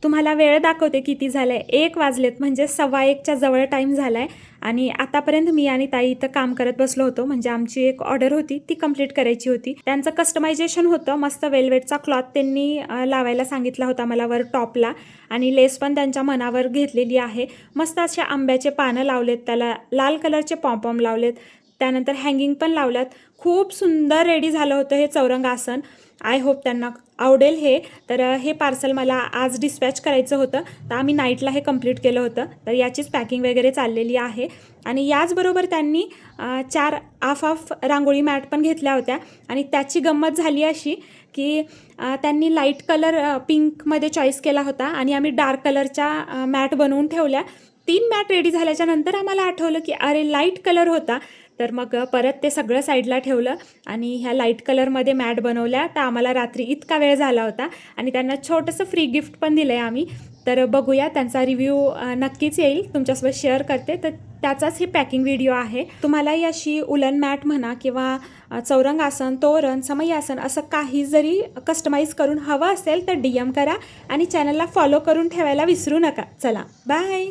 तुम्हाला वेळ दाखवते किती झालं आहे. 1 वाजलेत, म्हणजे 1:15च्या जवळ टाईम झाला आहे. आणि आतापर्यंत मी आणि ताई इथं काम करत बसलो होतो. म्हणजे आमची एक ऑर्डर होती, ती कंप्लीट करायची होती. त्यांचं कस्टमायझेशन होतं. मस्त वेल्वेटचा क्लॉथ त्यांनी लावायला सांगितला होता मला वर टॉपला, आणि लेस पण त्यांच्या मनावर घेतलेली आहे. मस्त असे आंब्याचे पानं लावलेत, त्याला लाल कलरचे पॉम्पॉम लावलेत, त्यानंतर हँगिंग पण लावल्यात. खूप सुंदर रेडी झालं होतं हे चौरंग आसन. आय होप त्यांना आवडेल हे. तर हे पार्सल मला आज डिस्पॅच करायचं होतं, तर आम्ही नाईटला हे कंप्लीट केलं होतं. तर याचीच पॅकिंग वगैरे चाललेली आहे. आणि याचबरोबर त्यांनी 4 हाफ रांगोळी मॅट पण घेतल्या होत्या. आणि त्याची गंमत झाली अशी की त्यांनी लाईट कलर पिंकमध्ये चॉईस केला होता, आणि आम्ही डार्क कलरच्या मॅट बनवून ठेवल्या. 3 मॅट रेडी झाल्याच्या नंतर आम्हाला आठवलं की अरे लाईट कलर होता. तर मग परत ते सगळं साईडला ठेवलं आणि ह्या लाईट कलरमध्ये मॅट बनवल्या. तर आम्हाला रात्री इतका वेळ झाला होता, आणि त्यांना छोटंसं फ्री गिफ्ट पण दिलं आहे आम्ही. तर बघूया, त्यांचा रिव्ह्यू नक्कीच येईल, तुमच्यासोबत शेअर करते. तर त्याचाच ही पॅकिंग व्हिडिओ आहे. तुम्हालाही अशी उलन मॅट म्हणा किंवा चौरंग आसन, तोरण, समई आसन असं काही जरी कस्टमाइज करून हवं असेल तर DM करा, आणि चॅनलला फॉलो करून ठेवायला विसरू नका. चला बाय.